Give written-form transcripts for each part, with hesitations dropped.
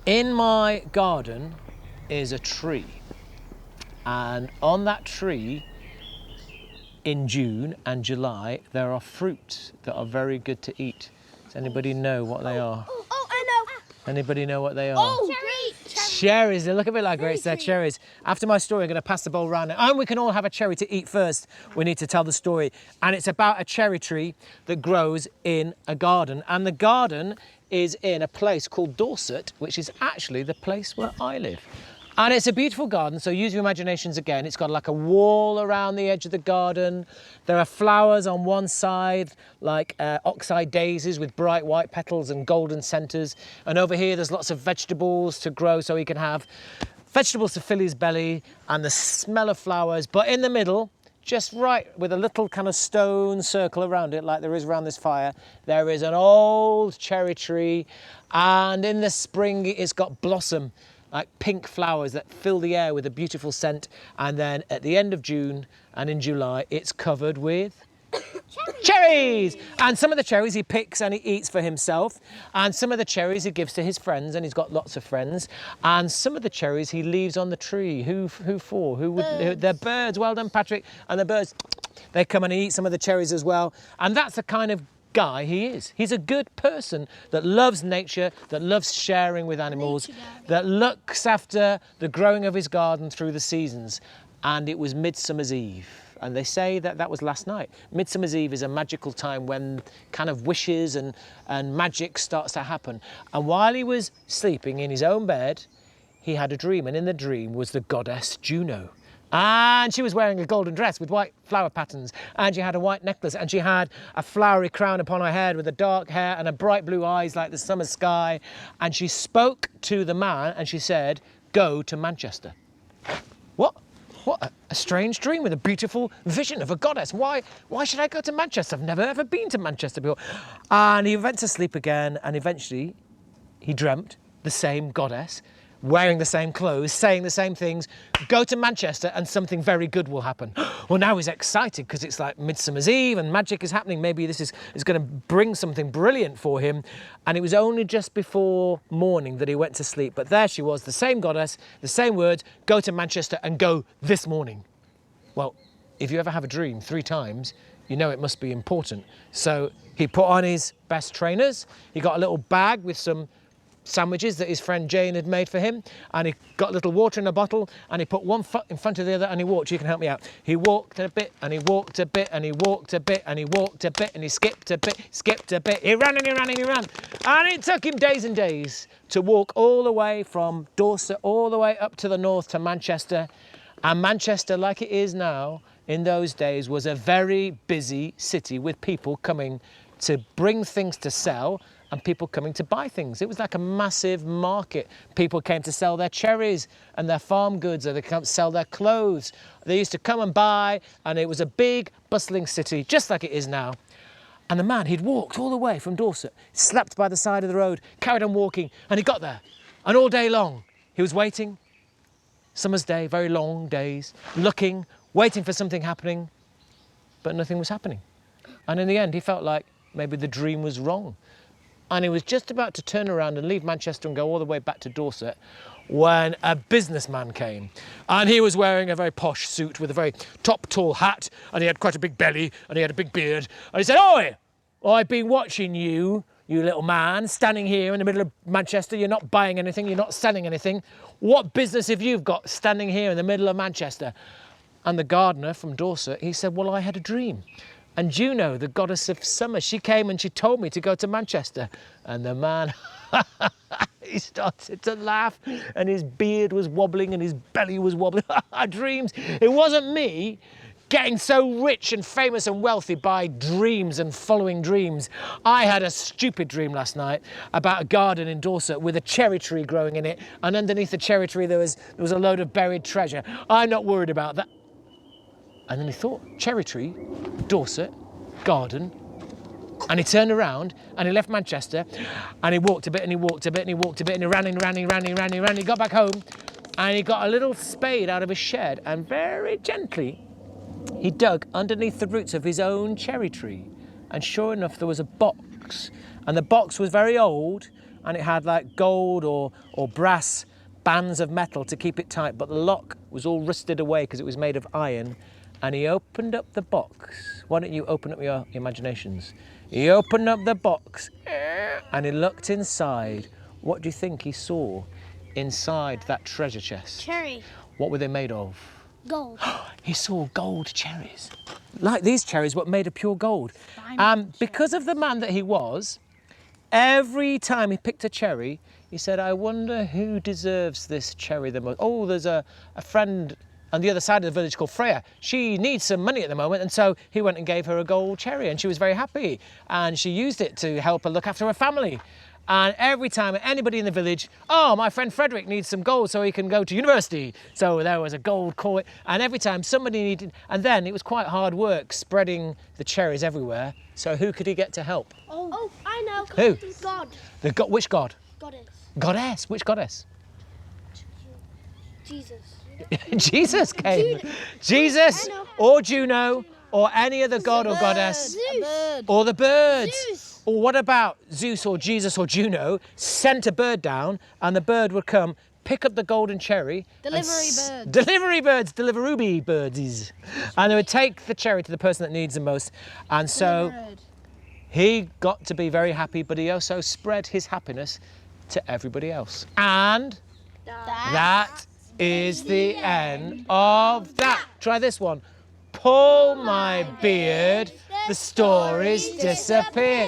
In my garden is a tree, and on that tree in June and July there are fruits that are very good to eat. Does anybody know what they are? Oh, I know. Anybody know what they are? Oh, Cherries. They look a bit like grapes. They're cherries. After my story, I'm going to pass the bowl around, and we can all have a cherry to eat first. We need to tell the story, and it's about a cherry tree that grows in a garden, and the garden is in a place called Dorset, which is actually the place where I live. And it's a beautiful garden, so use your imaginations again. It's got like a wall around the edge of the garden. There are flowers on one side, like oxeye daisies with bright white petals and golden centres. And over here, there's lots of vegetables to grow, so he can have vegetables to fill his belly and the smell of flowers. But in the middle, just right with a little kind of stone circle around it, like there is around this fire, there is an old cherry tree. And in the spring, it's got blossom, like pink flowers that fill the air with a beautiful scent. And then at the end of June and in July, it's covered with cherries. And some of the cherries he picks and he eats for himself. And some of the cherries he gives to his friends, and he's got lots of friends. And some of the cherries he leaves on the tree. Who for? They're birds. Well done, Patrick. And the birds, they come and eat some of the cherries as well. And that's the kind of guy he is. He's a good person that loves nature, that loves sharing with animals, that looks after the growing of his garden through the seasons. And it was Midsummer's Eve. And they say that that was last night. Midsummer's Eve is a magical time when kind of wishes and magic starts to happen. And while he was sleeping in his own bed, he had a dream. And in the dream was the goddess Juno. And she was wearing a golden dress with white flower patterns, and she had a white necklace, and she had a flowery crown upon her head with a dark hair and a bright blue eyes like the summer sky. And she spoke to the man and she said, "Go to Manchester." What a strange dream with a beautiful vision of a goddess. Why should I go to Manchester? I've never ever been to Manchester before. And he went to sleep again, and eventually he dreamt the same goddess, wearing the same clothes, saying the same things. Go to Manchester and something very good will happen. Well, now he's excited because it's like Midsummer's Eve and magic is happening. Maybe this is going to bring something brilliant for him. And it was only just before morning that he went to sleep. But there she was, the same goddess, the same words, go to Manchester and go this morning. Well, if you ever have a dream 3 times, you know it must be important. So he put on his best trainers. He got a little bag with some sandwiches that his friend Jane had made for him, and he got a little water in a bottle, and he put one foot in front of the other and he walked. You can help me out. He walked a bit and he walked a bit and he walked a bit and he walked a bit and he skipped a bit, skipped a bit. He ran and he ran and he ran. And it took him days and days to walk all the way from Dorset all the way up to the north to Manchester. And Manchester, like it is now, in those days was a very busy city with people coming to bring things to sell and people coming to buy things. It was like a massive market. People came to sell their cherries and their farm goods, or they come to sell their clothes. They used to come and buy, and it was a big, bustling city, just like it is now. And the man, he'd walked all the way from Dorset, slept by the side of the road, carried on walking, and he got there. And all day long, he was waiting. Summer's day, very long days, looking, waiting for something happening, but nothing was happening. And in the end, he felt like maybe the dream was wrong. And he was just about to turn around and leave Manchester and go all the way back to Dorset when a businessman came. And he was wearing a very posh suit with a very top tall hat, and he had quite a big belly and he had a big beard. And he said, "Oi, I've been watching you, you little man, standing here in the middle of Manchester. You're not buying anything, you're not selling anything. What business have you got standing here in the middle of Manchester?" And the gardener from Dorset, he said, "Well, I had a dream. And Juno, the goddess of summer, she came and she told me to go to Manchester." And the man, he started to laugh, and his beard was wobbling and his belly was wobbling. Dreams. It wasn't me getting so rich and famous and wealthy by dreams and following dreams. I had a stupid dream last night about a garden in Dorset with a cherry tree growing in it, and underneath the cherry tree there was a load of buried treasure. I'm not worried about that. And then he thought, cherry tree, Dorset, garden. And he turned around and he left Manchester, and he walked a bit and he walked a bit and he walked a bit and he ran and ran and ran and ran and ran. He got back home and he got a little spade out of his shed, and very gently he dug underneath the roots of his own cherry tree. And sure enough, there was a box, and the box was very old and it had like gold or brass bands of metal to keep it tight, but the lock was all rusted away because it was made of iron. And he opened up the box. Why don't you open up your imaginations? He opened up the box and he looked inside. What do you think he saw inside that treasure chest? Cherry. What were they made of? Gold. He saw gold cherries. Like these cherries, but made of pure gold. Because of the man that he was, every time he picked a cherry, he said, I wonder who deserves this cherry the most. Oh, there's a friend on the other side of the village called Freya. She needs some money at the moment, and so he went and gave her a gold cherry, and she was very happy, and she used it to help her look after her family. And every time anybody in the village, oh, my friend Frederick needs some gold so he can go to university. So there was a gold coin, and every time somebody needed, and then it was quite hard work spreading the cherries everywhere. So who could he get to help? Oh, I know. Who? God. Which god? Goddess. Goddess. Which goddess? Jesus. Jesus came. Jesus or Juno or any other god or goddess. Or the birds. Zeus. Or what about Zeus or Jesus or Juno sent a bird down and the bird would come, pick up the golden cherry. Delivery birds, deliveruby birds. And they would take the cherry to the person that needs the most. And so he got to be very happy, but he also spread his happiness to everybody else. And that is the end of that. Try this one. Pull my beard, the stories disappear.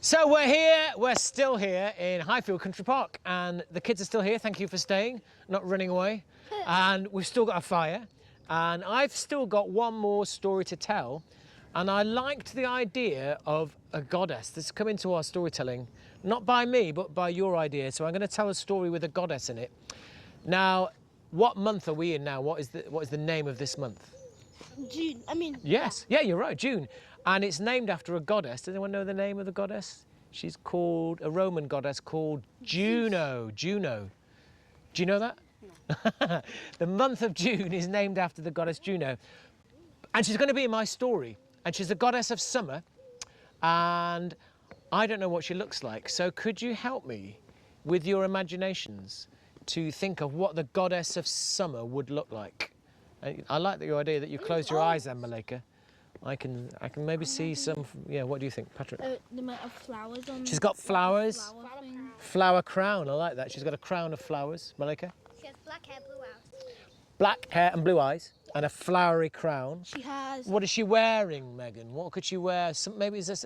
So we're here, we're still here in Highfield Country Park, and the kids are still here. Thank you for staying, not running away. And we've still got a fire, and I've still got one more story to tell. And I liked the idea of a goddess that's come into our storytelling, not by me, but by your idea. So I'm going to tell a story with a goddess in it. Now, what month are we in now? What is the name of this month? June. Yes, yeah, you're right, June. And it's named after a goddess. Does anyone know the name of the goddess? She's called a Roman goddess called Juno. Juno. Do you know that? No. The month of June is named after the goddess Juno. And she's going to be in my story. And she's a goddess of summer. And I don't know what she looks like. So could you help me with your imaginations to think of what the goddess of summer would look like? I like your idea that you close your eyes then, Malika. I can maybe see some. Yeah, what do you think, Patrick? The amount of flowers on. She's got flowers. Flower Flower crown. I like that. She's got a crown of flowers, Malika. She has black hair, blue eyes. Black hair and blue eyes, and a flowery crown. She has. What is she wearing, Megan? What could she wear? Maybe is this?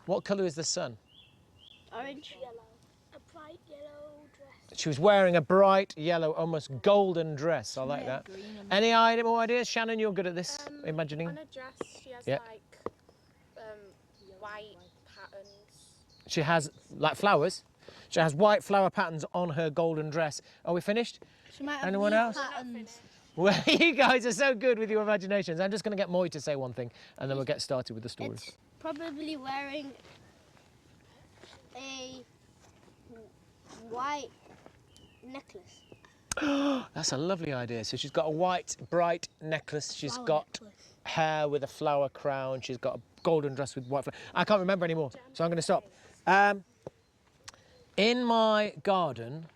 What colour is the sun? Orange. Yellow. A bright yellow dress. She was wearing a bright yellow, almost golden dress. I like that. Any more ideas? Shannon, you're good at this, imagining. On a dress, she has Yeah. like white patterns. She has like flowers. She has white flower patterns on her golden dress. Are we finished? She might have Anyone leaf else? patterns. Well, you guys are so good with your imaginations. I'm just going to get Moy to say one thing, and then we'll get started with the story. It's probably wearing a white necklace. That's a lovely idea. So she's got a white, bright necklace. She's Flower got necklace. hair with a flower crown. She's got a golden dress with white flower. I can't remember anymore, so I'm going to stop. In my garden,